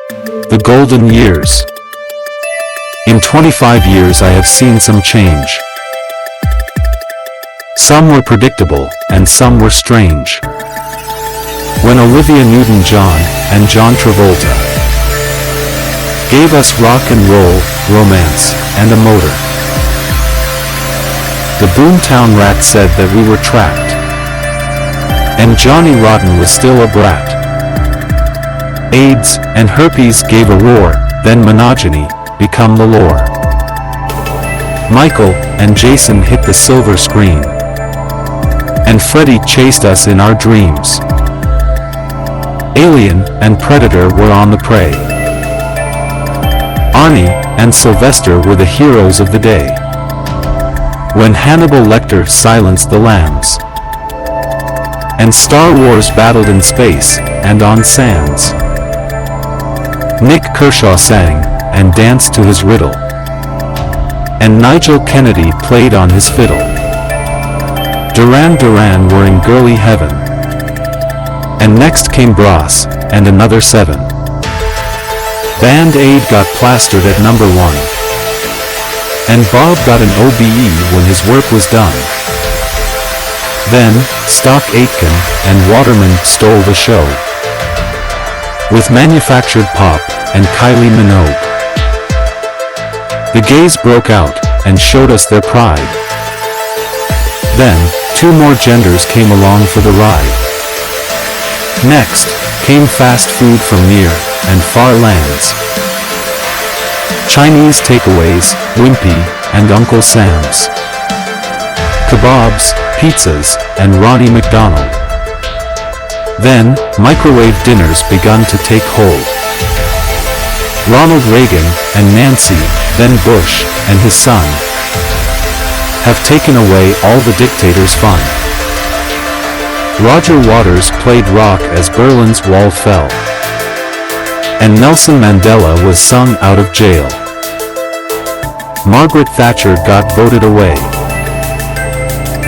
The golden years. In 25 years I have seen some change. Some were predictable, and some were strange. When Olivia Newton-John and John Travolta gave us rock and roll, romance, and a motor. The Boomtown Rat said that we were trapped. And Johnny Rotten was still a brat. AIDS and herpes gave a roar, then monogamy become the lore. Michael and Jason hit the silver screen. And Freddy chased us in our dreams. Alien and Predator were on the prey. Arnie and Sylvester were the heroes of the day. When Hannibal Lecter silenced the lambs. And Star Wars battled in space and on sands. Nick Kershaw sang and danced to his riddle. And Nigel Kennedy played on his fiddle. Duran Duran were in girly heaven. And next came Bros, and another 7. Band-Aid got plastered at number 1. And Bob got an OBE when his work was done. Then, Stock Aitken and Waterman stole the show. With manufactured pop and Kylie Minogue. The gays broke out and showed us their pride. Then, 2 more genders came along for the ride. Next, came fast food from near and far lands. Chinese takeaways, Wimpy, and Uncle Sam's. Kebabs, pizzas, and Ronnie McDonald. Then, microwave dinners begun to take hold. Ronald Reagan and Nancy, then Bush, and his son, have taken away all the dictators' fun. Roger Waters played rock as Berlin's wall fell. And Nelson Mandela was sung out of jail. Margaret Thatcher got voted away.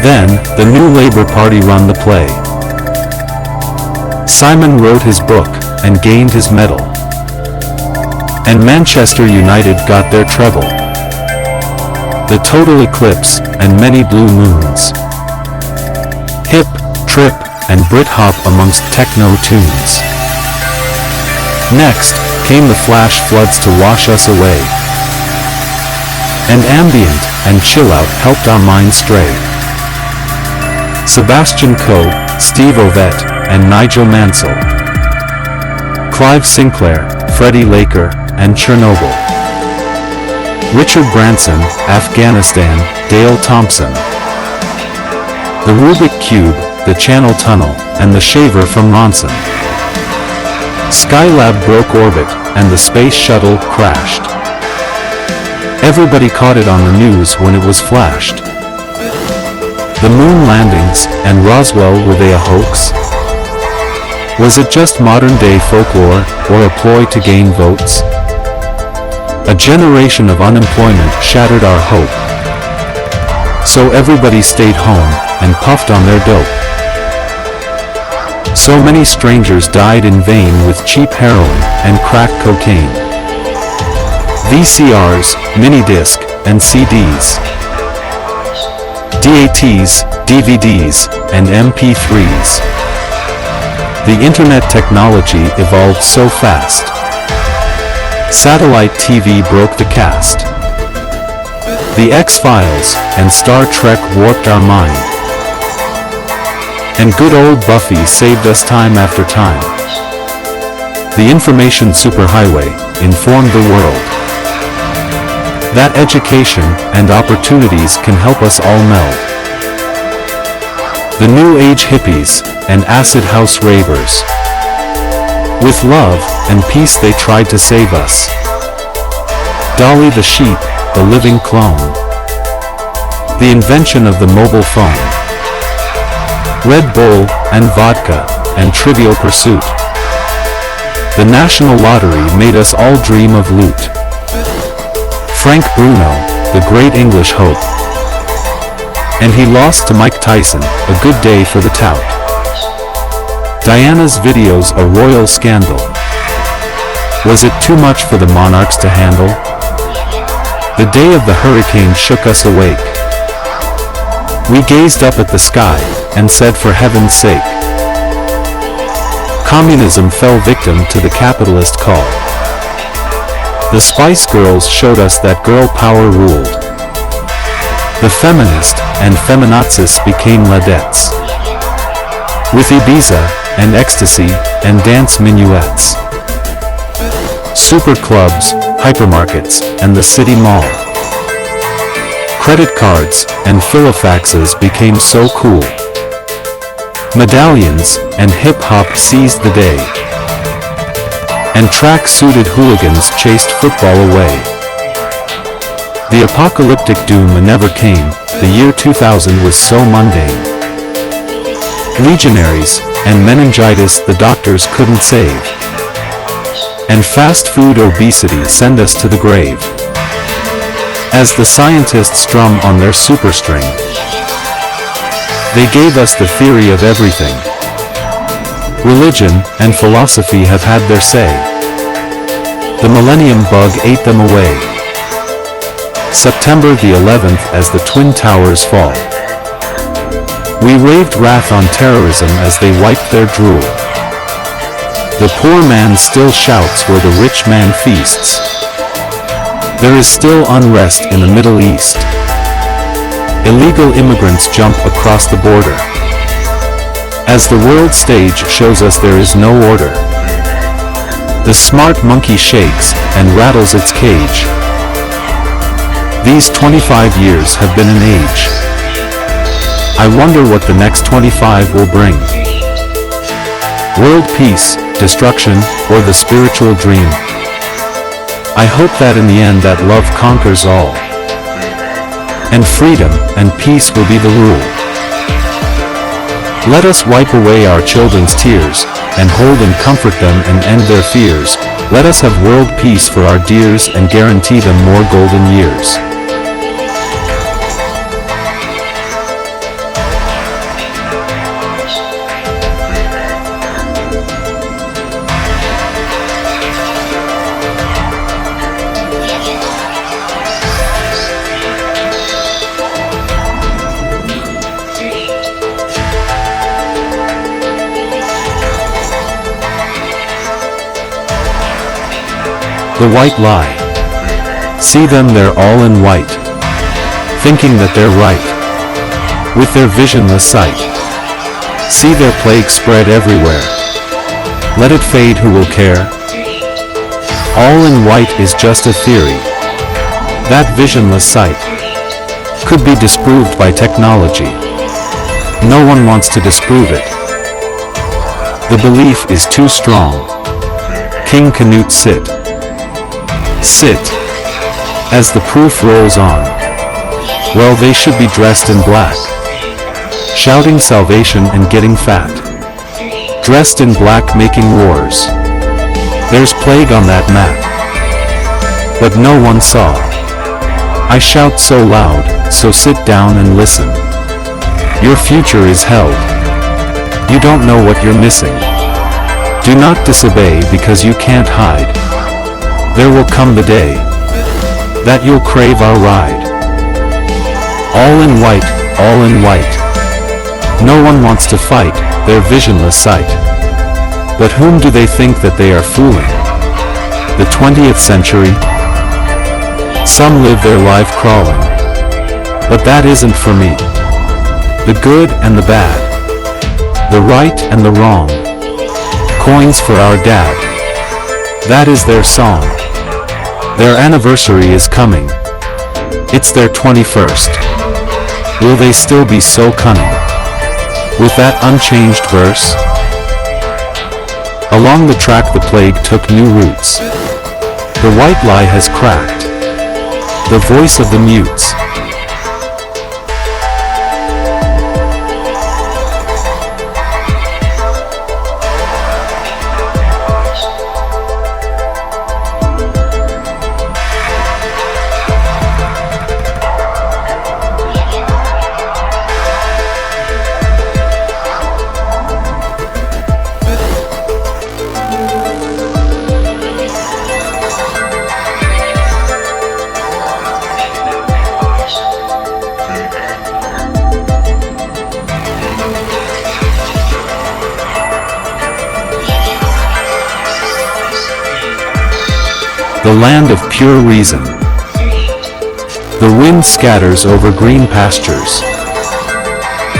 Then, the new Labour Party run the play. Simon wrote his book, and gained his medal. And Manchester United got their treble. The total eclipse, and many blue moons. Hip, trip, and Brit-hop amongst techno tunes. Next, came the flash floods to wash us away. And ambient and chill-out helped our minds stray. Sebastian Coe, Steve Ovett, and Nigel Mansell. Clive Sinclair, Freddie Laker, and Chernobyl. Richard Branson, Afghanistan, Dale Thompson. The Rubik Cube, the Channel Tunnel, and the Shaver from Ronson. Skylab broke orbit, and the space shuttle crashed. Everybody caught it on the news when it was flashed. The moon landings, and Roswell, were they a hoax? Was it just modern-day folklore, or a ploy to gain votes? A generation of unemployment shattered our hope. So everybody stayed home, and puffed on their dope. So many strangers died in vain with cheap heroin and crack cocaine. VCRs, mini-disc, and CDs. DATs, DVDs, and MP3s. The internet technology evolved so fast. Satellite TV broke the cast. The X-Files and Star Trek warped our mind. And good old Buffy saved us time after time. The information superhighway informed the world. That education and opportunities can help us all meld. The New Age hippies and acid house ravers. With love and peace they tried to save us. Dolly the sheep, the living clone. The invention of the mobile phone. Red Bull and vodka and Trivial Pursuit. The National Lottery made us all dream of loot. Frank Bruno, the great English hope. And he lost to Mike Tyson, a good day for the tout. Diana's videos a royal scandal. Was it too much for the monarchs to handle? The day of the hurricane shook us awake. We gazed up at the sky, and said, for heaven's sake. Communism fell victim to the capitalist call. The Spice Girls showed us that girl power ruled. The feminist and feminazis became ladettes. With Ibiza, and ecstasy, and dance minuets. Super clubs, hypermarkets, and the city mall. Credit cards and filofaxes became so cool. Medallions and hip-hop seized the day. And track-suited hooligans chased football away. The apocalyptic doom never came, the year 2000 was so mundane. Legionaries and meningitis the doctors couldn't save. And fast food obesity send us to the grave. As the scientists strum on their superstring, they gave us the theory of everything. Religion and philosophy have had their say. The millennium bug ate them away. September the 11th as the Twin Towers fall. We raved wrath on terrorism as they wiped their drool. The poor man still shouts where the rich man feasts. There is still unrest in the Middle East. Illegal immigrants jump across the border. As the world stage shows us there is no order. The smart monkey shakes and rattles its cage. These 25 years have been an age. I wonder what the next 25 will bring. World peace, destruction, or the spiritual dream. I hope that in the end that love conquers all. And freedom and peace will be the rule. Let us wipe away our children's tears, and hold and comfort them and end their fears. Let us have world peace for our dears and guarantee them more golden years. The white lie. See them, they're all in white, thinking that they're right, with their visionless sight. See their plague spread everywhere. Let it fade, who will care? All in white is just a theory. That visionless sight could be disproved by technology. No one wants to disprove it. The belief is too strong. King Canute sit. Sit. As the proof rolls on. Well, they should be dressed in black, shouting salvation and getting fat. Dressed in black making wars. There's plague on that map. But no one saw. I shout so loud, so sit down and listen. Your future is held. You don't know what you're missing. Do not disobey because you can't hide. There will come the day that you'll crave our ride. All in white, all in white. No one wants to fight their visionless sight. But whom do they think that they are fooling? The 20th century? Some live their life crawling. But that isn't for me. The good and the bad. The right and the wrong. Coins for our dad. That is their song. Their anniversary is coming. It's their 21st. Will they still be so cunning? With that unchanged verse? Along the track the plague took new roots. The white lie has cracked. The voice of the mutes. the land of pure reason. The wind scatters over green pastures.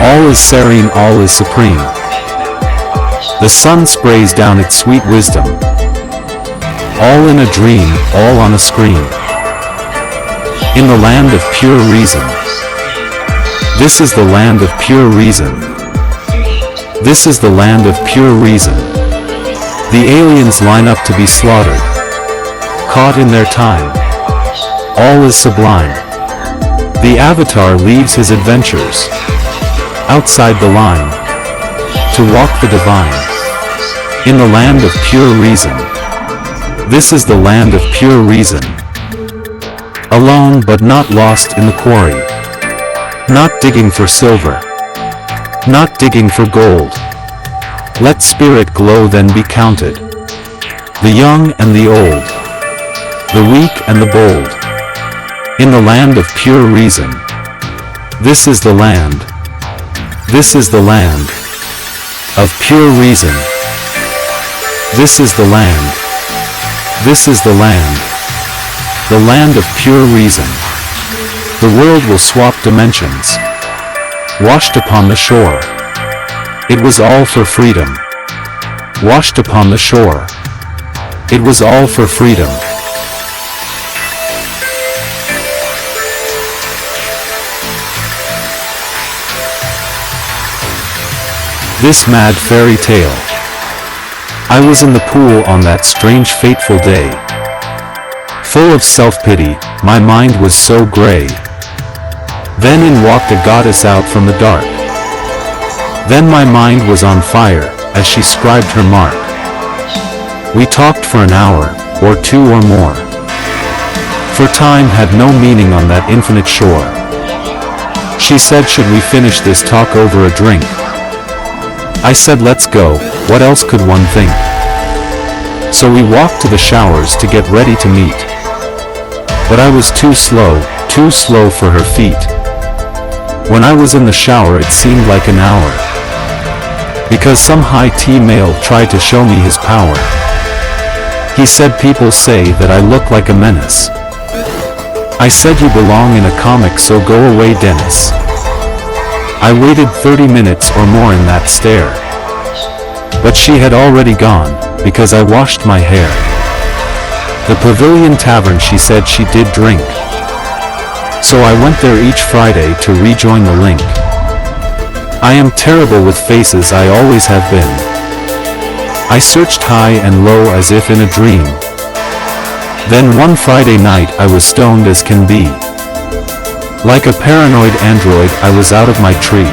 All is serene, all is supreme. The sun sprays down its sweet wisdom. All in a dream, all on a screen. In the land of pure reason. This is the land of pure reason. This is the land of pure reason. The aliens line up to be slaughtered. Caught in their time. All is sublime. The avatar leaves his adventures outside the line to walk the divine. In the land of pure reason. This is the land of pure reason. Alone but not lost in the quarry. Not digging for silver. Not digging for gold. Let spirit glow, then be counted. The young and the old. The weak and the bold. In the land of pure reason. This is the land. This is the land of pure reason. This is the land. This is the land. The land of pure reason. The world will swap dimensions. Washed upon the shore. It was all for freedom. Washed upon the shore. It was all for freedom. This mad fairy tale. I was in the pool on that strange fateful day. Full of self-pity, my mind was so gray. Then in walked a goddess out from the dark. Then my mind was on fire, as she scribed her mark. We talked for an hour, or two or more. For time had no meaning on that infinite shore. She said, should we finish this talk over a drink? I said, let's go, what else could one think? So we walked to the showers to get ready to meet. But I was too slow for her feet. When I was in the shower it seemed like an hour. Because some high-tea male tried to show me his power. He said, people say that I look like a menace. I said, you belong in a comic, so go away, Dennis. I waited 30 minutes or more in that stare. But she had already gone, because I washed my hair. The Pavilion Tavern, she said she did drink. So I went there each Friday to rejoin the link. I am terrible with faces, I always have been. I searched high and low as if in a dream. Then one Friday night I was stoned as can be. Like a paranoid android I was out of my tree.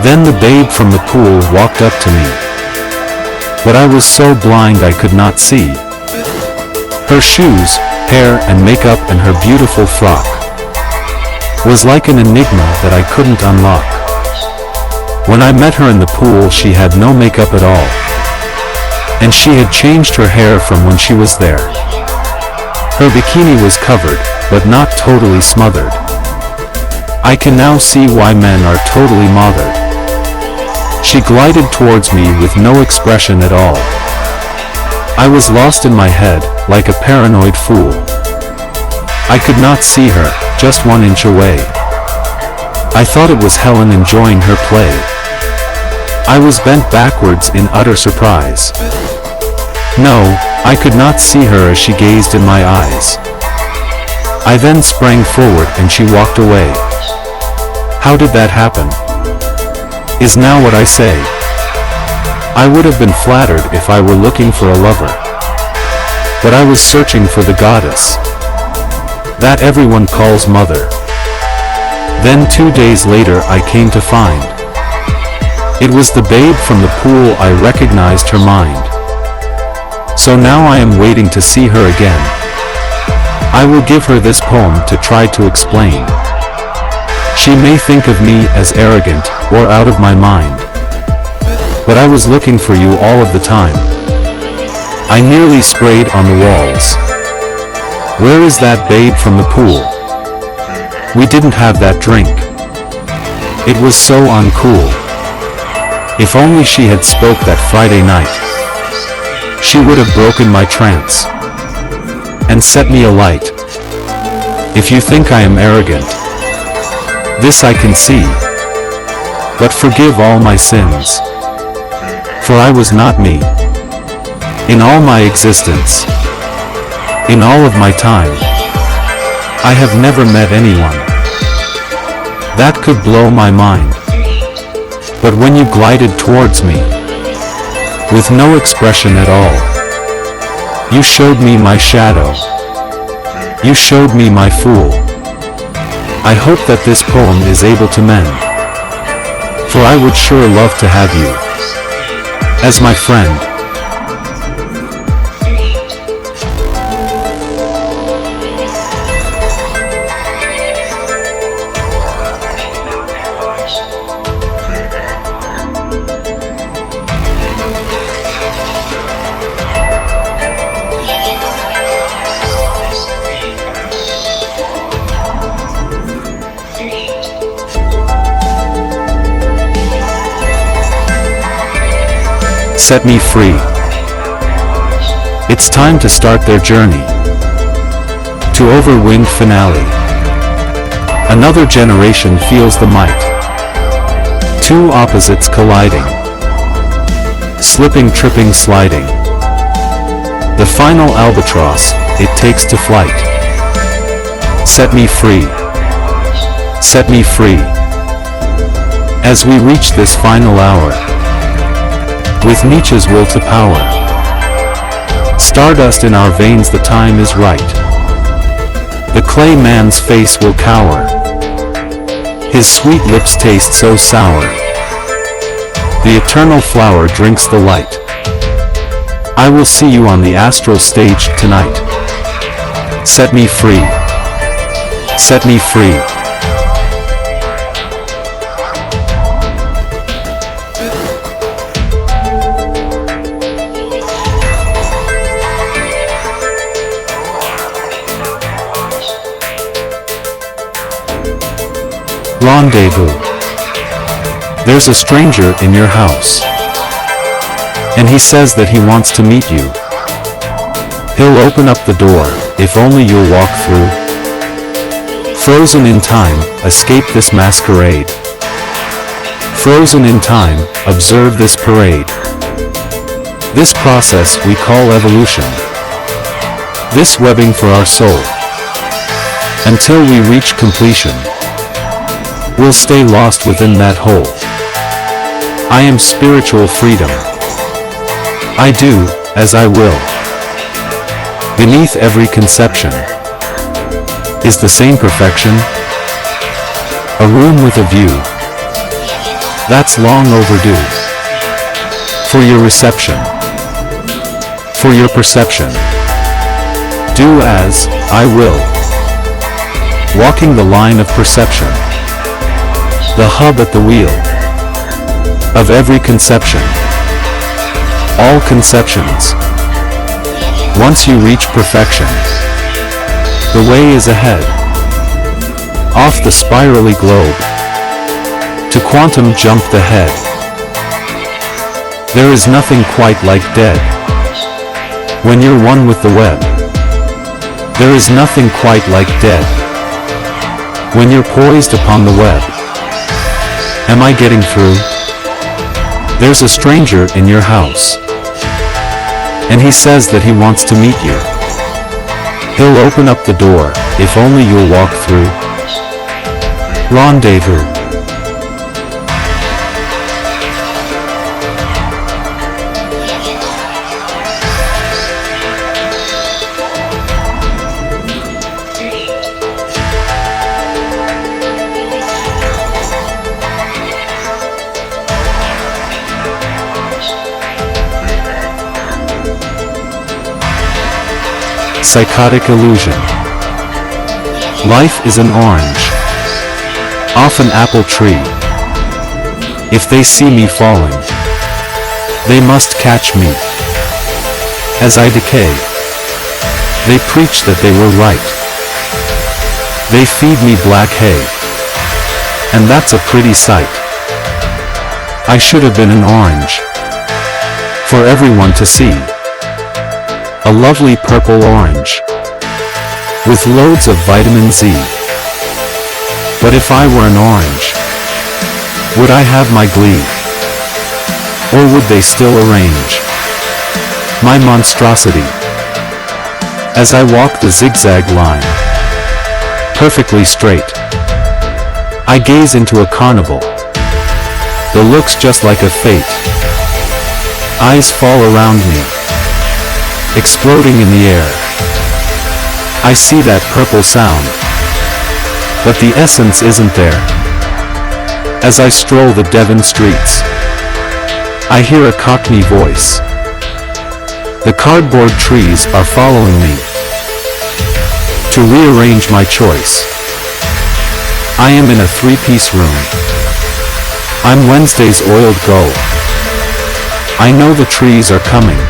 Then the babe from the pool walked up to me. But I was so blind I could not see. Her shoes, hair and makeup and her beautiful frock was like an enigma that I couldn't unlock. When I met her in the pool she had no makeup at all. And she had changed her hair from when she was there. Her bikini was covered, but not totally smothered. I can now see why men are totally mothered. She glided towards me with no expression at all. I was lost in my head, like a paranoid fool. I could not see her, just 1 inch away. I thought it was Helen enjoying her play. I was bent backwards in utter surprise. No, I could not see her as she gazed in my eyes. I then sprang forward and she walked away. How did that happen? Is now what I say. I would have been flattered if I were looking for a lover. But I was searching for the goddess that everyone calls mother. Then 2 days later I came to find it was the babe from the pool. I recognized her mind. So now I am waiting to see her again. I will give her this poem to try to explain. She may think of me as arrogant, or out of my mind. But I was looking for you all of the time. I nearly sprayed on the walls. Where is that babe from the pool? We didn't have that drink. It was so uncool. If only she had spoke that Friday night, she would have broken my trance. and set me alight. If you think I am arrogant, this I can see, but forgive all my sins, for I was not me. In all my existence, in all of my time, I have never met anyone that could blow my mind. But when you glided towards me, with no expression at all, you showed me my shadow. You showed me my fool. I hope that this poem is able to mend, for I would sure love to have you as my friend. Set me free. It's time to start their journey to overwinged finale. Another generation feels the might. Two opposites colliding, slipping, tripping, sliding. The final albatross, it takes to flight. Set me free. Set me free. As we reach this final hour, with Nietzsche's will to power, stardust in our veins, the time is right. The clay man's face will cower, his sweet lips taste so sour. The eternal flower drinks the light. I will see you on the astral stage tonight. Set me free. Set me free. Rendezvous. There's a stranger in your house, and he says that he wants to meet you. He'll open up the door, if only you'll walk through. Frozen in time, escape this masquerade. Frozen in time, observe this parade. This process we call evolution. This webbing for our soul. Until we reach completion, we'll stay lost within that hole. I am spiritual freedom. I do, as I will. Beneath every conception is the same perfection. A room with a view that's long overdue. For your reception, for your perception. Do as I will. Walking the line of perception. The hub at the wheel of every conception. All conceptions. Once you reach perfection, the way is ahead. Off the spirally globe, to quantum jump the head. There is nothing quite like dead. When you're one with the web, there is nothing quite like dead. When you're poised upon the web, am I getting through? There's a stranger in your house, and he says that he wants to meet you. He'll open up the door, if only you'll walk through. Rendezvous. Psychotic illusion. Life is an orange, off an apple tree. If they see me falling, they must catch me. As I decay, they preach that they were right. They feed me black hay, and that's a pretty sight. I should have been an orange, for everyone to see. A lovely purple orange, with loads of vitamin Z. But if I were an orange, would I have my glee? Or would they still arrange my monstrosity as I walk the zigzag line, perfectly straight? I gaze into a carnival that looks just like a fate. Eyes fall around me, exploding in the air. I see that purple sound, but the essence isn't there. As I stroll the Devon streets, I hear a Cockney voice. The cardboard trees are following me to rearrange my choice. I am in a three-piece room. I'm Wednesday's oiled gold. I know the trees are coming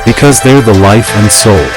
because they're the life and soul.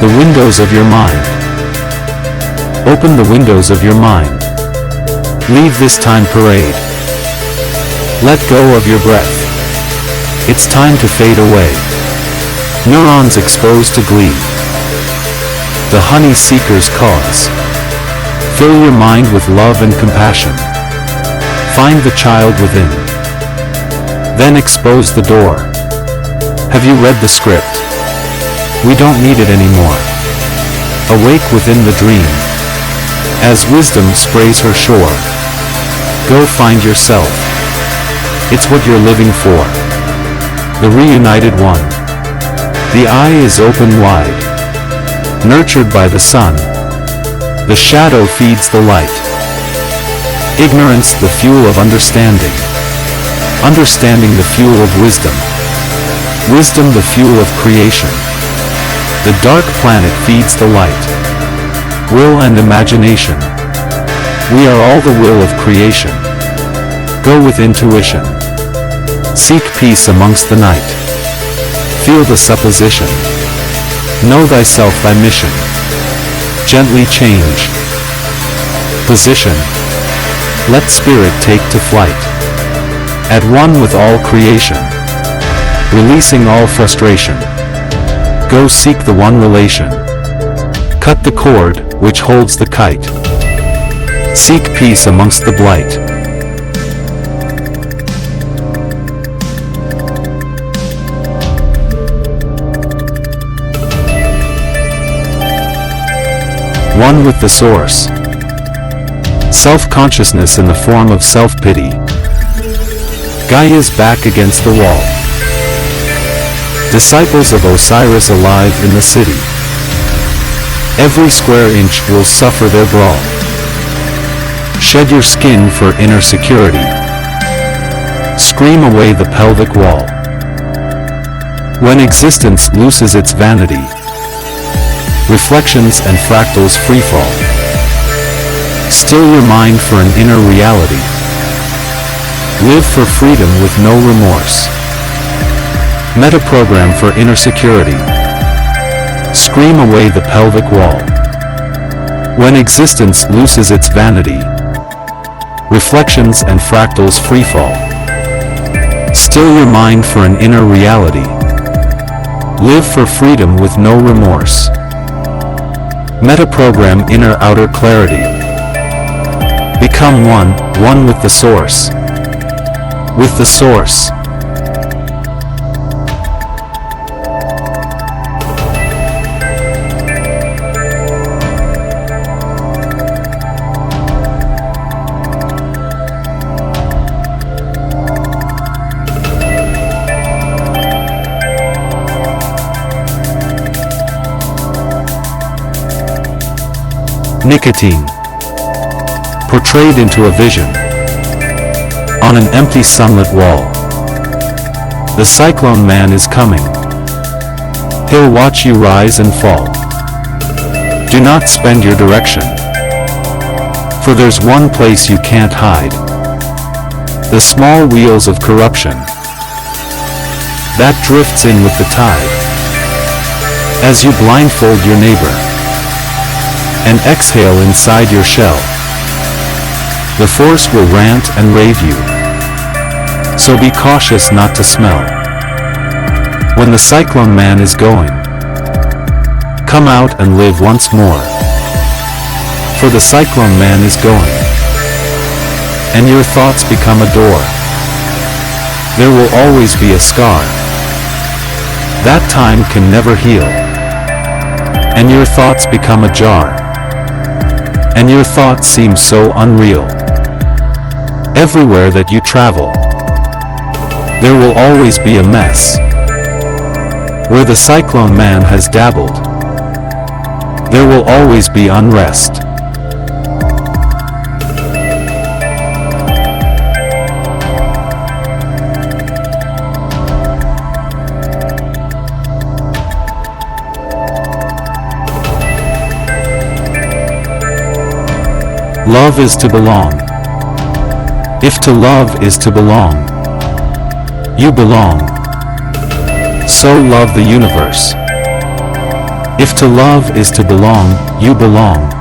The windows of your mind. Open the windows of your mind. Leave this time parade. Let go of your breath. It's time to fade away. Neurons exposed to glee. The honey seeker's cause. Fill your mind with love and compassion. Find the child within. Then expose the door. Have you read the script? We don't need it anymore. Awake within the dream, as wisdom sprays her shore. Go find yourself. It's what you're living for. The reunited one. The eye is open wide. Nurtured by the sun. The shadow feeds the light. Ignorance the fuel of understanding. Understanding the fuel of wisdom. Wisdom the fuel of creation. The dark planet feeds the light. Will and imagination. We are all the will of creation. Go with intuition. Seek peace amongst the night. Feel the supposition. Know thyself thy mission. Gently change position. Let spirit take to flight. At one with all creation. Releasing all frustration. Go seek the one relation. Cut the cord which holds the kite. Seek peace amongst the blight. One with the source. Self-consciousness in the form of self-pity. Gaia's back against the wall. Disciples of Osiris alive in the city. Every square inch will suffer their brawl. Shed your skin for inner security. Scream away the pelvic wall. When existence loses its vanity. Reflections and fractals freefall. Still your mind for an inner reality. Live for freedom with no remorse. Metaprogram for inner security. Scream away the pelvic wall. When existence loses its vanity. Reflections and fractals freefall. Still your mind for an inner reality. Live for freedom with no remorse. Metaprogram inner outer clarity. Become one with the source. With the source. Nicotine. portrayed into a vision. On an empty sunlit wall. The cyclone man is coming. He'll watch you rise and fall. Do not spend your direction. For there's one place you can't hide. The small wheels of corruption. That drifts in with the tide. As you blindfold your neighbor. And exhale inside your shell. The force will rant and rave you. So be cautious not to smell. When the cyclone man is going. Come out and live once more. For the cyclone man is going. And your thoughts become a door. There will always be a scar. That time can never heal. And your thoughts become a jar. And your thoughts seem so unreal. Everywhere that you travel, there will always be a mess. Where the cyclone man has dabbled, there will always be unrest. Love is to belong. If to love is to belong, you belong. So love the universe. If to love is to belong, you belong.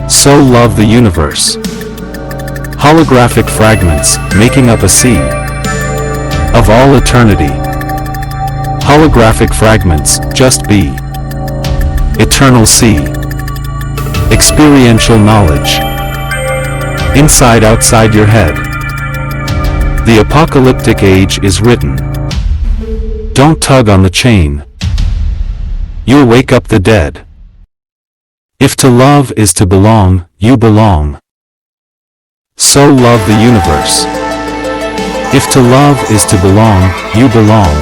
So love the universe. Holographic fragments making up a sea of all eternity. Holographic fragments just be. Eternal sea. Experiential knowledge. Inside outside your head. The apocalyptic age is written. Don't tug on the chain. You'll wake up the dead. If to love is to belong, you belong. So love the universe. If to love is to belong, you belong.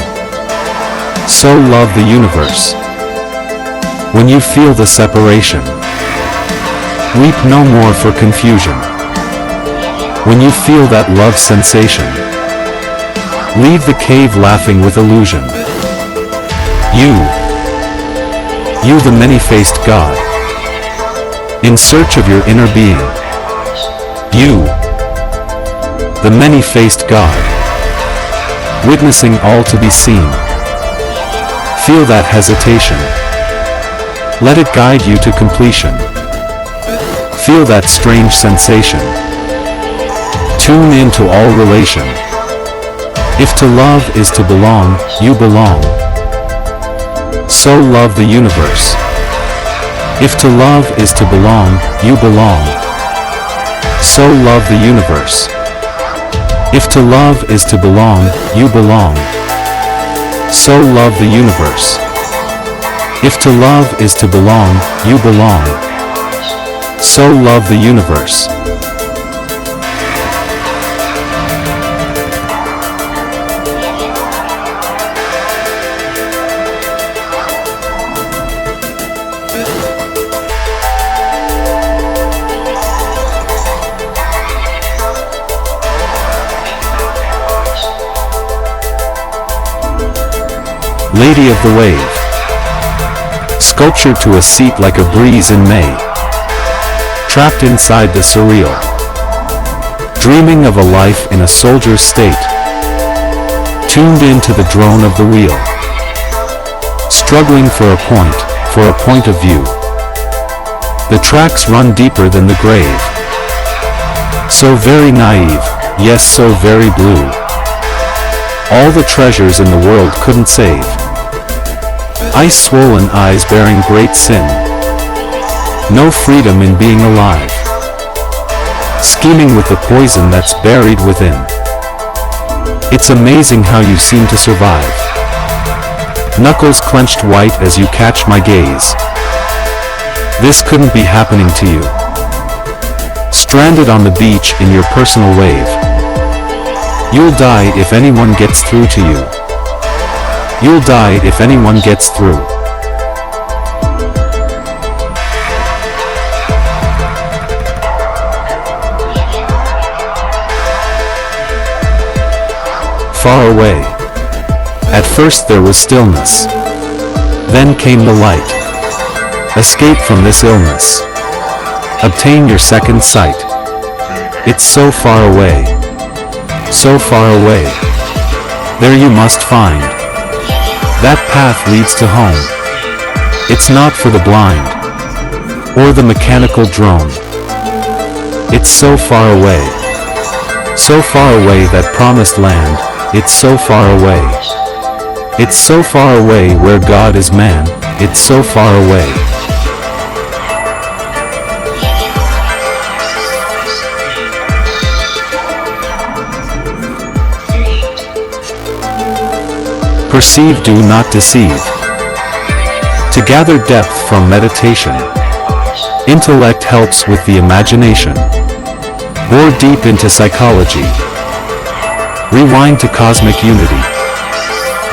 So love the universe. When you feel the separation, weep no more for confusion. When you feel that love sensation, leave the cave laughing with illusion. You the many-faced God, in search of your inner being. You, the many-faced God, witnessing all to be seen. Feel that hesitation. Let it guide you to completion. Feel that strange sensation. Tune into all relation. If to love is to belong, you belong. So love the universe. If to love is to belong, you belong. So love the universe. If to love is to belong, you belong. So love the universe. If to love is to belong, you belong. So love the universe. Lady of the Wave. Sculptured to a seat like a breeze in May. Trapped inside the surreal. Dreaming of a life in a soldier's state. Tuned into the drone of the wheel. Struggling for a point of view. The tracks run deeper than the grave. So very naive, yes so very blue. All the treasures in the world couldn't save. Ice-swollen eyes bearing great sin. No freedom in being alive. Scheming with the poison that's buried within. It's amazing how you seem to survive. Knuckles clenched white as you catch my gaze. This couldn't be happening to you. Stranded on the beach in your personal wave. You'll die if anyone gets through to you. You'll die if anyone gets through. far away. At first there was stillness. Then came the light. Escape from this illness. Obtain your second sight. It's so far away. So far away. There you must find. That path leads to home. It's not for the blind. Or the mechanical drone. It's so far away. So far away that promised land. It's so far away. It's so far away where God is man. It's so far away. Perceive, do not deceive. To gather depth from meditation. Intellect helps with the imagination. Bore deep into psychology. Rewind to cosmic unity.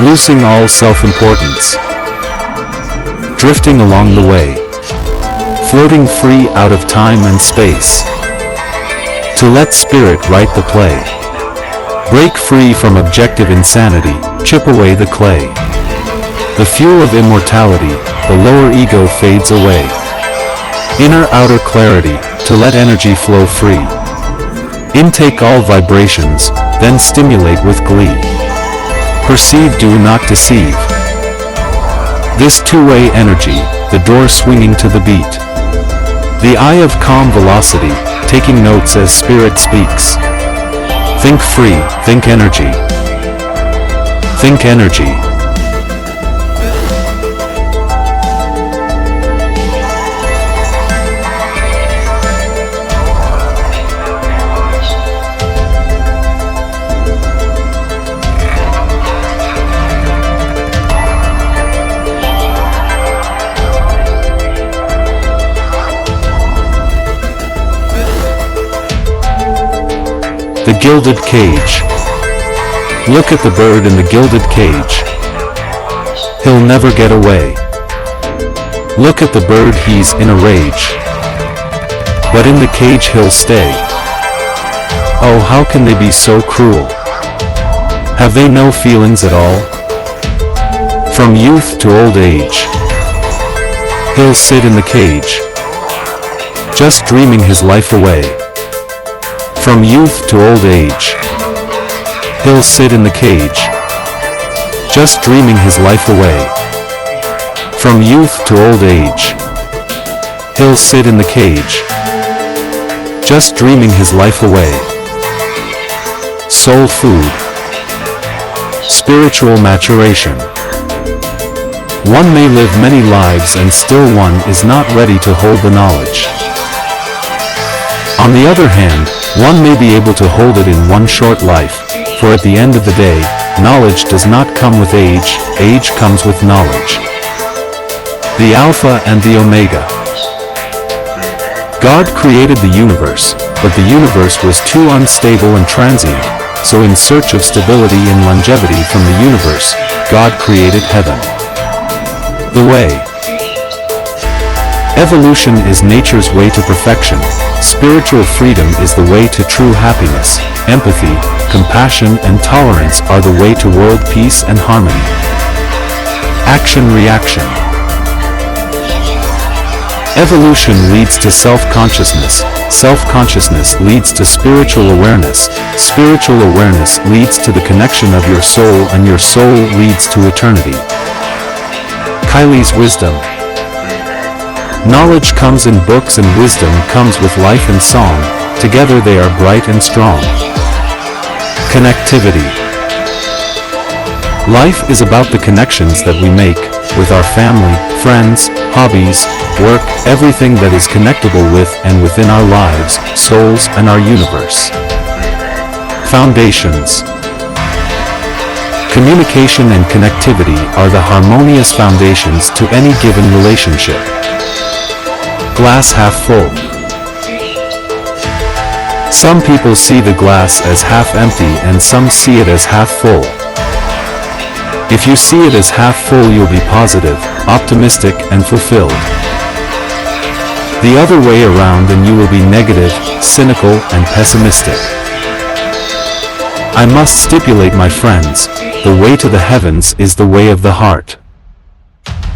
Loosing all self-importance. Drifting along the way. Floating free out of time and space. To let spirit write the play. Break free from objective insanity, chip away the clay. The fuel of immortality, the lower ego fades away. Inner-outer clarity, to let energy flow free. Intake all vibrations, then stimulate with glee. Perceive, do not deceive. This two-way energy, the door swinging to the beat. The eye of calm velocity, taking notes as spirit speaks. Think free, think energy. Think energy. The gilded cage. Look at the bird in the gilded cage. He'll never get away. Look at the bird, he's in a rage. But in the cage he'll stay. Oh, how can they be so cruel? Have they no feelings at all? From youth to old age, he'll sit in the cage, just dreaming his life away. From youth to old age, he'll sit in the cage, just dreaming his life away. From youth to old age, he'll sit in the cage, just dreaming his life away. Soul food. Spiritual maturation. One may live many lives and still one is not ready to hold the knowledge. On the other hand, one may be able to hold it in one short life, for at the end of the day, knowledge does not come with age, age comes with knowledge. The Alpha and the Omega. God created the universe, but the universe was too unstable and transient, so in search of stability and longevity from the universe, God created heaven. The way. Evolution is nature's way to perfection. Spiritual freedom is the way to true happiness. Empathy, compassion and tolerance are the way to world peace and harmony. Action-reaction. Evolution leads to self-consciousness. Self-consciousness leads to spiritual awareness. Spiritual awareness leads to the connection of your soul, and your soul leads to eternity. Kylie's wisdom. Knowledge comes in books and wisdom comes with life and song. Together they are bright and strong. Connectivity. Life is about the connections that we make with our family, friends, hobbies, work, everything that is connectable with and within our lives, souls, and our universe. Foundations. Communication and connectivity are the harmonious foundations to any given relationship. Glass half full. Some people see the glass as half empty and some see it as half full. If you see it as half full, you'll be positive, optimistic, and fulfilled. The other way around and you will be negative, cynical, and pessimistic. I must stipulate, my friends, the way to the heavens is the way of the heart.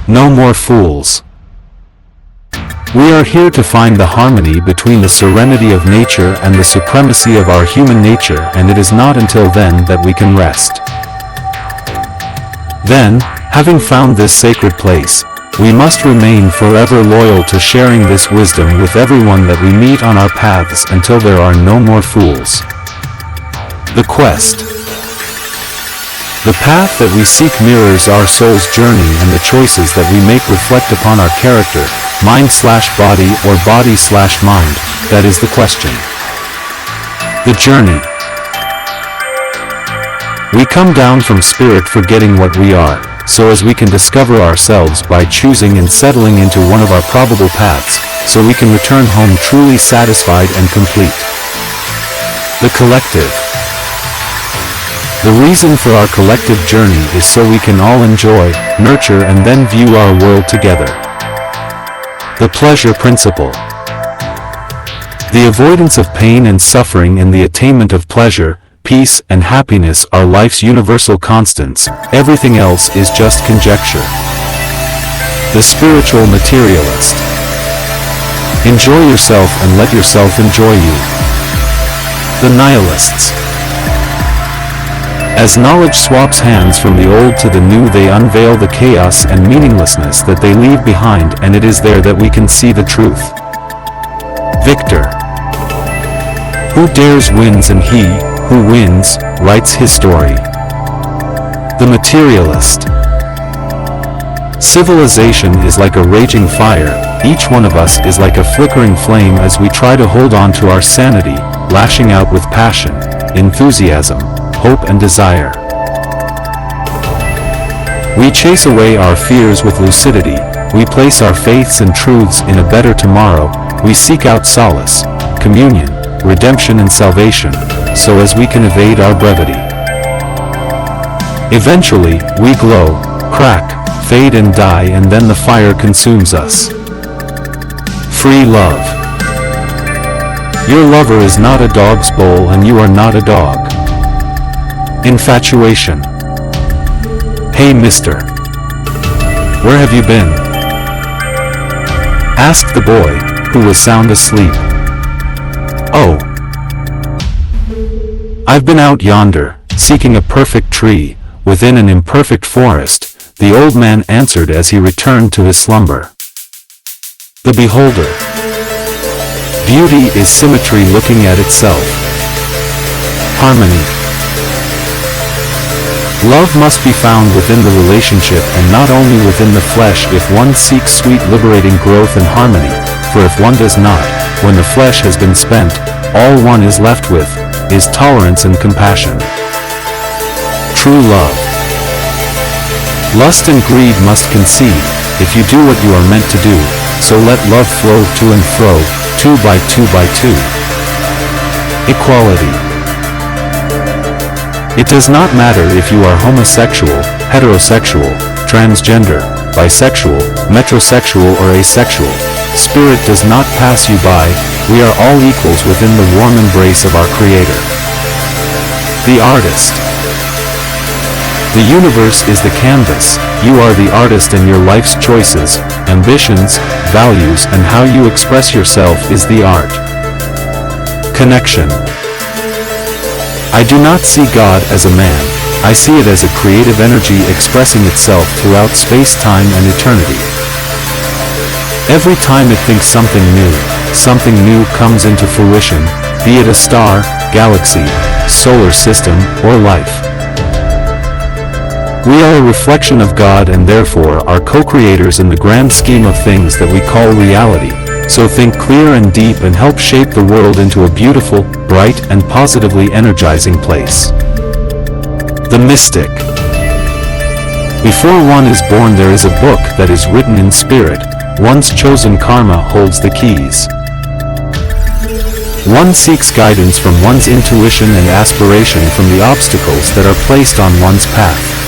No more fools. We are here to find the harmony between the serenity of nature and the supremacy of our human nature, and it is not until then that we can rest. Then, having found this sacred place, we must remain forever loyal to sharing this wisdom with everyone that we meet on our paths until there are no more fools. The quest. The path that we seek mirrors our soul's journey, and the choices that we make reflect upon our character, mind/body or body/mind. That is the question. The journey. We come down from spirit forgetting what we are, so as we can discover ourselves by choosing and settling into one of our probable paths, so we can return home truly satisfied and complete. The collective. The reason for our collective journey is so we can all enjoy, nurture, and then view our world together. The pleasure principle. The avoidance of pain and suffering and the attainment of pleasure, peace, and happiness are life's universal constants. Everything else is just conjecture. The spiritual materialist. Enjoy yourself and let yourself enjoy you. The nihilists. As knowledge swaps hands from the old to the new, they unveil the chaos and meaninglessness that they leave behind, and it is there that we can see the truth. Victor. Who dares wins, and he who wins writes his story. The materialist. Civilization is like a raging fire. Each one of us is like a flickering flame as we try to hold on to our sanity, lashing out with passion, enthusiasm, hope, and desire. We chase away our fears with lucidity. We place our faiths and truths in a better tomorrow. We seek out solace, communion, redemption, and salvation, so as we can evade our brevity. Eventually, we glow, crack, fade, and die, and then the fire consumes us. Free love. Your lover is not a dog's bowl, and you are not a dog. Infatuation. Hey mister. Where have you been? Asked the boy, who was sound asleep. Oh. I've been out yonder, seeking a perfect tree, within an imperfect forest, the old man answered as he returned to his slumber. The beholder. Beauty is symmetry looking at itself. Harmony. Love must be found within the relationship and not only within the flesh if one seeks sweet liberating growth and harmony, for if one does not, when the flesh has been spent, all one is left with is tolerance and compassion. True love. Lust and greed must concede, if you do what you are meant to do, so let love flow to and fro, 2 by 2 by 2. Equality. It does not matter if you are homosexual, heterosexual, transgender, bisexual, metrosexual, or asexual. Spirit does not pass you by. We are all equals within the warm embrace of our Creator. The artist. The universe is the canvas. You are the artist, and your life's choices, ambitions, values, and how you express yourself is the art. Connection. I do not see God as a man. I see it as a creative energy expressing itself throughout space-time and eternity. Every time it thinks something new comes into fruition, be it a star, galaxy, solar system, or life. We are a reflection of God and therefore are co-creators in the grand scheme of things that we call reality. So think clear and deep and help shape the world into a beautiful, bright, and positively energizing place. The mystic. Before one is born there is a book that is written in spirit. One's chosen karma holds the keys. One seeks guidance from one's intuition and aspiration from the obstacles that are placed on one's path.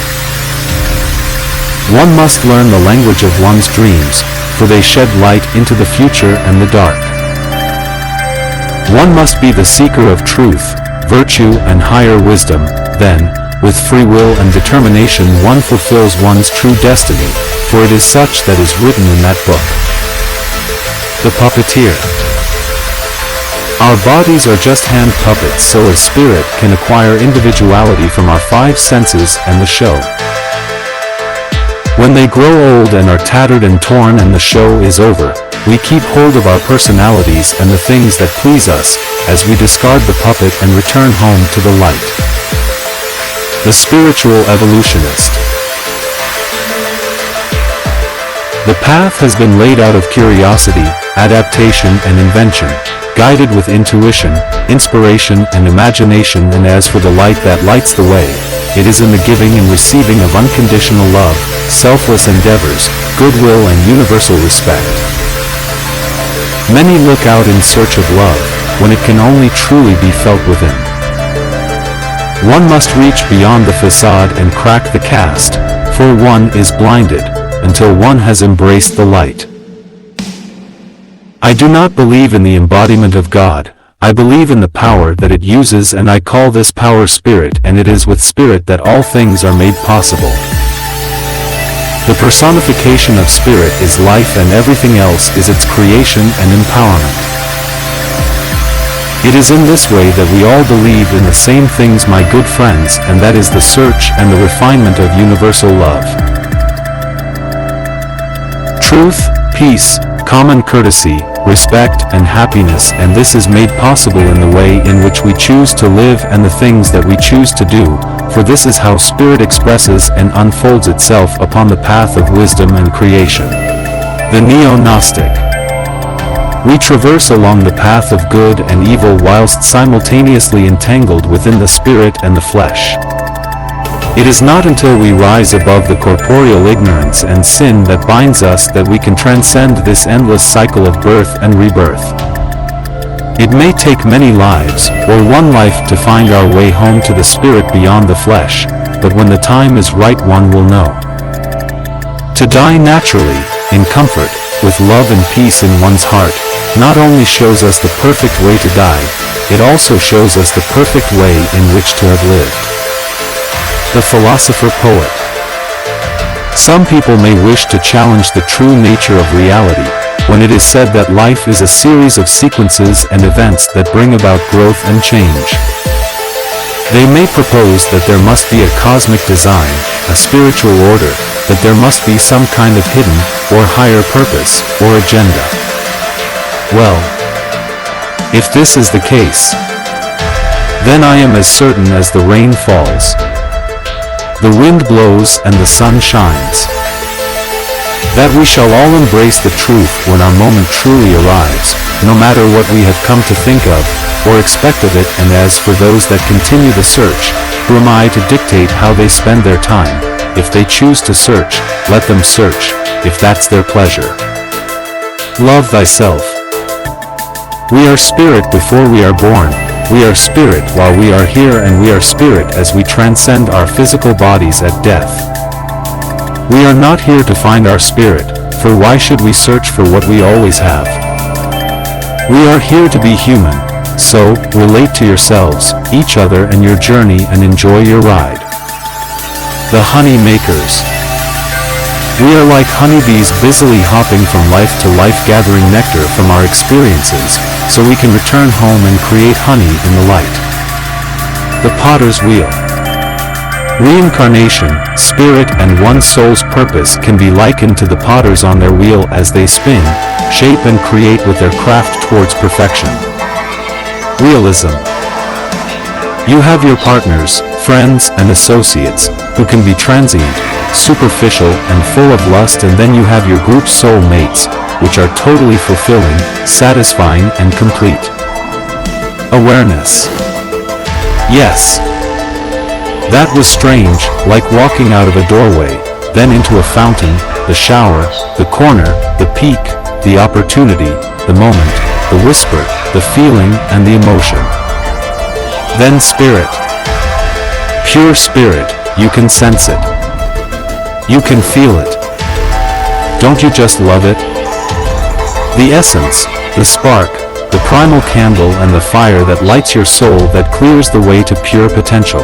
One must learn the language of one's dreams, for they shed light into the future and the dark. One must be the seeker of truth, virtue and higher wisdom, then, with free will and determination one fulfills one's true destiny, for it is such that is written in that book. The Puppeteer. Our bodies are just hand puppets, so a spirit can acquire individuality from our five senses and the show. When they grow old and are tattered and torn and the show is over, we keep hold of our personalities and the things that please us, as we discard the puppet and return home to the light. The Spiritual Evolutionist. The path has been laid out of curiosity, adaptation and invention, guided with intuition, inspiration and imagination, and as for the light that lights the way, it is in the giving and receiving of unconditional love, selfless endeavors, goodwill and universal respect. Many look out in search of love, when it can only truly be felt within. One must reach beyond the facade and crack the cast, for one is blinded, until one has embraced the light. I do not believe in the embodiment of God, I believe in the power that it uses, and I call this power spirit, and it is with spirit that all things are made possible. The personification of spirit is life, and everything else is its creation and empowerment. It is in this way that we all believe in the same things, my good friends, and that is the search and the refinement of universal love. Truth, peace, common courtesy, respect and happiness, and this is made possible in the way in which we choose to live and the things that we choose to do, for this is how spirit expresses and unfolds itself upon the path of wisdom and creation. The Neo-Gnostic. We traverse along the path of good and evil whilst simultaneously entangled within the spirit and the flesh. It is not until we rise above the corporeal ignorance and sin that binds us that we can transcend this endless cycle of birth and rebirth. It may take many lives, or one life, to find our way home to the spirit beyond the flesh, but when the time is right one will know. To die naturally, in comfort, with love and peace in one's heart, not only shows us the perfect way to die, it also shows us the perfect way in which to have lived. The Philosopher-Poet. Some people may wish to challenge the true nature of reality, when it is said that life is a series of sequences and events that bring about growth and change. They may propose that there must be a cosmic design, a spiritual order, that there must be some kind of hidden, or higher purpose, or agenda. Well, if this is the case, then I am as certain as the rain falls, the wind blows and the sun shines, that we shall all embrace the truth when our moment truly arrives, no matter what we have come to think of, or expect of it. And as for those that continue the search, who am I to dictate how they spend their time? If they choose to search, let them search, if that's their pleasure. Love thyself. We are spirit before we are born, we are spirit while we are here, and we are spirit as we transcend our physical bodies at death. We are not here to find our spirit, for why should we search for what we always have? We are here to be human, so, relate to yourselves, each other and your journey, and enjoy your ride. The Honey Makers. We are like honeybees busily hopping from life to life, gathering nectar from our experiences, so we can return home and create honey in the light. The Potter's Wheel. Reincarnation, spirit and one's soul's purpose can be likened to the potters on their wheel as they spin, shape and create with their craft towards perfection. Realism. You have your partners, friends and associates, who can be transient, superficial and full of lust, and then you have your group soul mates, which are totally fulfilling, satisfying and complete. Awareness. Yes. That was strange, like walking out of a doorway, then into a fountain, the shower, the corner, the peak, the opportunity, the moment, the whisper, the feeling and the emotion. Then spirit. Pure spirit, you can sense it. You can feel it. Don't you just love it? The essence, the spark, the primal candle and the fire that lights your soul, that clears the way to pure potential.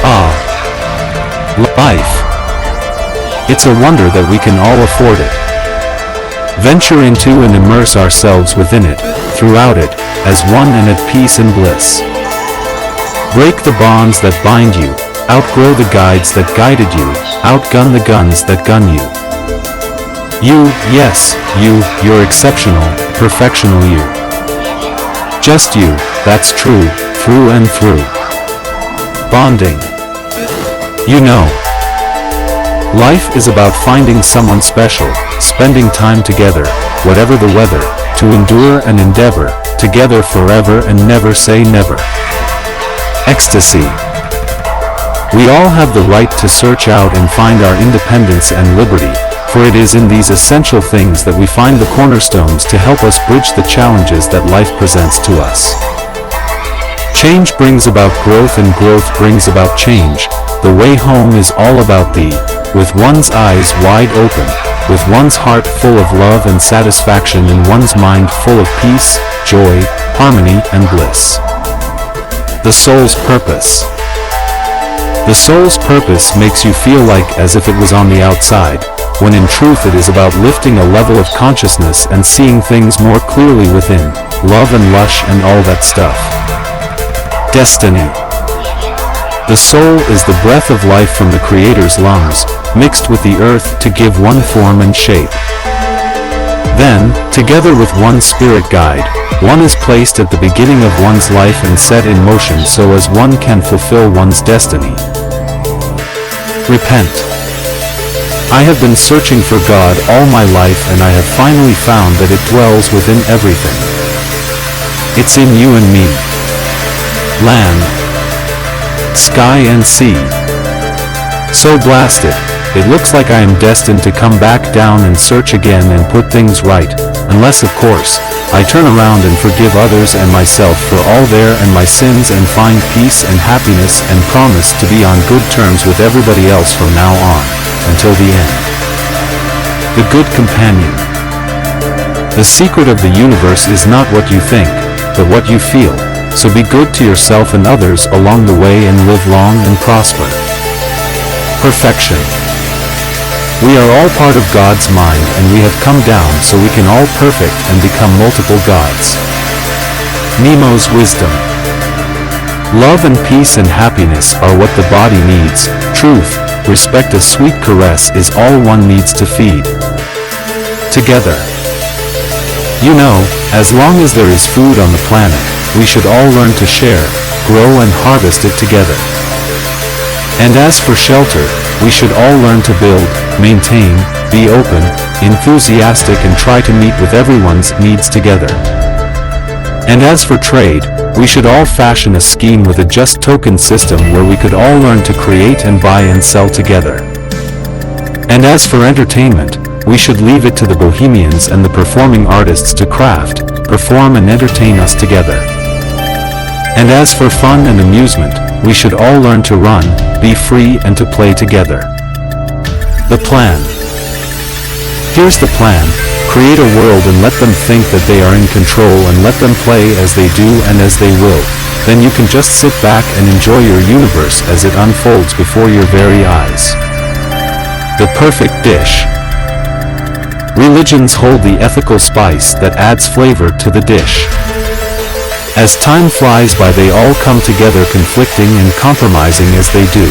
Ah, life. It's a wonder that we can all afford it. Venture into and immerse ourselves within it, throughout it, as one and at peace and bliss. Break the bonds that bind you, outgrow the guides that guided you, outgun the guns that gun you. You, yes, you're exceptional, perfectional you. Just you, that's true, through and through. Bonding. You know. Life is about finding someone special, spending time together, whatever the weather, to endure and endeavor, together forever and never say never. Ecstasy. We all have the right to search out and find our independence and liberty, for it is in these essential things that we find the cornerstones to help us bridge the challenges that life presents to us. Change brings about growth and growth brings about change. The way home is all about thee, with one's eyes wide open, with one's heart full of love and satisfaction and one's mind full of peace, joy, harmony and bliss. The soul's purpose. The soul's purpose makes you feel like as if it was on the outside, when in truth it is about lifting a level of consciousness and seeing things more clearly within, love and lush and all that stuff. Destiny. The soul is the breath of life from the Creator's lungs, mixed with the earth to give one form and shape. Then, together with one spirit guide, one is placed at the beginning of one's life and set in motion so as one can fulfill one's destiny. Repent. I have been searching for God all my life and I have finally found that it dwells within everything. It's in you and me. Land, sky and sea. So blasted, it looks like I am destined to come back down and search again and put things right, unless of course, I turn around and forgive others and myself for all their and my sins and find peace and happiness and promise to be on good terms with everybody else from now on, until the end. The good companion. The secret of the universe is not what you think, but what you feel. So be good to yourself and others along the way and live long and prosper. Perfection. We are all part of God's mind and we have come down so we can all perfect and become multiple gods. Nemo's wisdom. Love and peace and happiness are what the body needs. Truth, respect, a sweet caress is all one needs to feed. Together. You know, as long as there is food on the planet, we should all learn to share, grow and harvest it together. And as for shelter, we should all learn to build, maintain, be open, enthusiastic and try to meet with everyone's needs together. And as for trade, we should all fashion a scheme with a just token system where we could all learn to create and buy and sell together. And as for entertainment, we should leave it to the bohemians and the performing artists to craft, perform and entertain us together. And as for fun and amusement, we should all learn to run, be free and to play together. The plan. Here's the plan. Create a world and let them think that they are in control and let them play as they do and as they will. Then you can just sit back and enjoy your universe as it unfolds before your very eyes. The perfect dish. Religions hold the ethical spice that adds flavor to the dish. As time flies by they all come together conflicting and compromising as they do.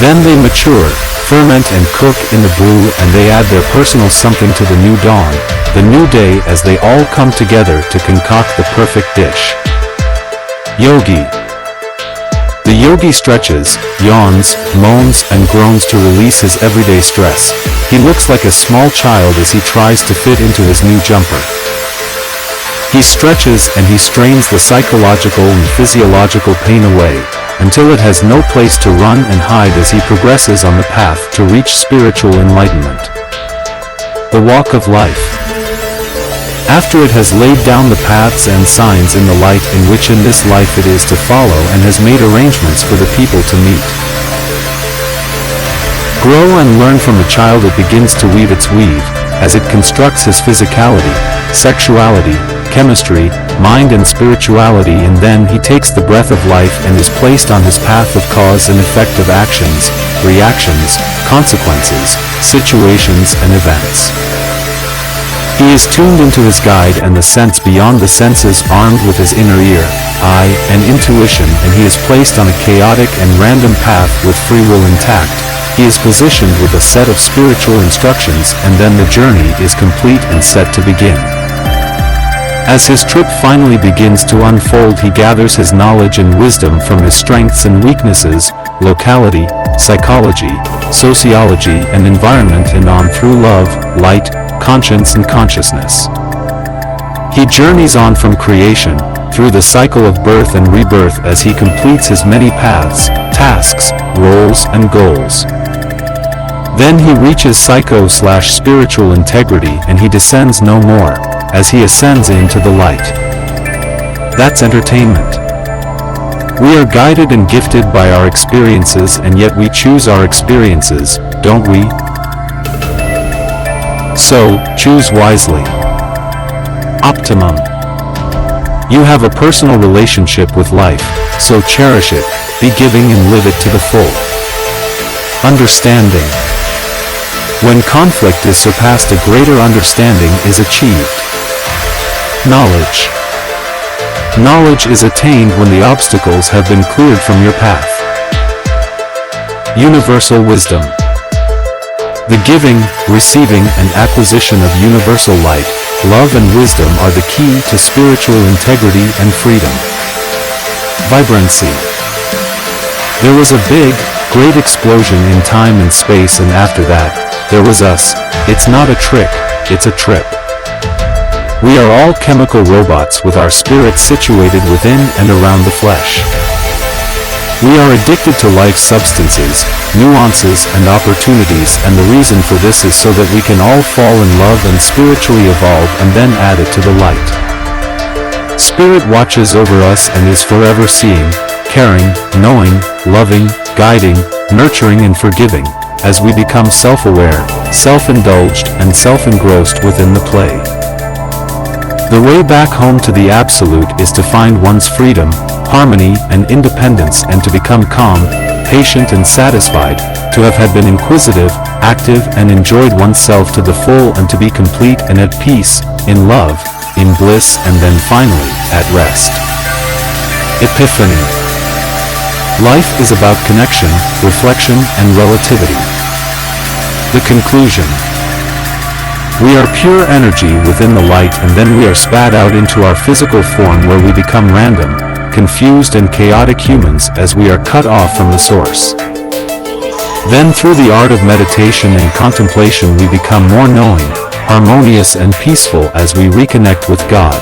Then they mature, ferment and cook in the brew and they add their personal something to the new dawn, the new day as they all come together to concoct the perfect dish. Yogi. The yogi stretches, yawns, moans and groans to release his everyday stress. He looks like a small child as he tries to fit into his new jumper. He stretches and he strains the psychological and physiological pain away, until it has no place to run and hide as he progresses on the path to reach spiritual enlightenment. The walk of life. After it has laid down the paths and signs in the light in which in this life it is to follow and has made arrangements for the people to meet. Grow and learn from the child it begins to weave its weave, as it constructs his physicality, sexuality, chemistry, mind and spirituality, and then he takes the breath of life and is placed on his path of cause and effect of actions, reactions, consequences, situations and events. He is tuned into his guide and the sense beyond the senses, armed with his inner ear, eye, and intuition, and he is placed on a chaotic and random path with free will intact. He is positioned with a set of spiritual instructions, and then the journey is complete and set to begin. As his trip finally begins to unfold, he gathers his knowledge and wisdom from his strengths and weaknesses, locality, psychology, sociology and environment, and on through love, light, conscience and consciousness. He journeys on from creation, through the cycle of birth and rebirth as he completes his many paths, tasks, roles and goals. Then he reaches psycho/spiritual integrity and he descends no more, as he ascends into the light. That's entertainment. We are guided and gifted by our experiences, and yet we choose our experiences, don't we? So, choose wisely. Optimum. You have a personal relationship with life, so cherish it, be giving and live it to the full. Understanding. When conflict is surpassed, a greater understanding is achieved. Knowledge. Knowledge is attained when the obstacles have been cleared from your path. Universal wisdom. The giving, receiving, and acquisition of universal light, love and wisdom are the key to spiritual integrity and freedom. Vibrancy. There was a big, great explosion in time and space, and after that, there was us. It's not a trick, it's a trip. We are all chemical robots with our spirits situated within and around the flesh. We are addicted to life substances, nuances and opportunities, and the reason for this is so that we can all fall in love and spiritually evolve and then add it to the light. Spirit watches over us and is forever seeing, caring, knowing, loving, guiding, nurturing and forgiving, as we become self-aware, self-indulged and self-engrossed within the play. The way back home to the Absolute is to find one's freedom, harmony and independence, and to become calm, patient and satisfied, to have had been inquisitive, active and enjoyed oneself to the full, and to be complete and at peace, in love, in bliss, and then finally, at rest. Epiphany. Life is about connection, reflection and relativity. The conclusion. We are pure energy within the light, and then we are spat out into our physical form, where we become random, confused and chaotic humans as we are cut off from the source. Then through the art of meditation and contemplation we become more knowing, harmonious and peaceful as we reconnect with God.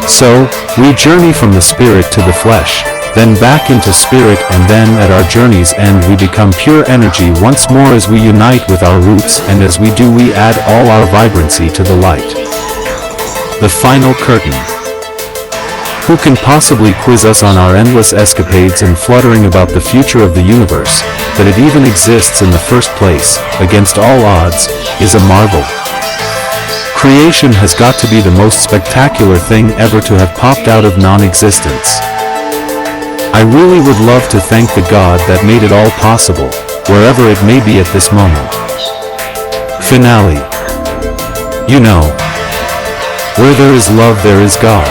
So, we journey from the spirit to the flesh, then back into spirit, and then at our journey's end we become pure energy once more as we unite with our roots, and as we do we add all our vibrancy to the light. The final curtain. Who can possibly quiz us on our endless escapades and fluttering about the future of the universe, that it even exists in the first place, against all odds, is a marvel. Creation has got to be the most spectacular thing ever to have popped out of non-existence. I really would love to thank the God that made it all possible, wherever it may be at this moment. Finale. You know, where there is love there is God.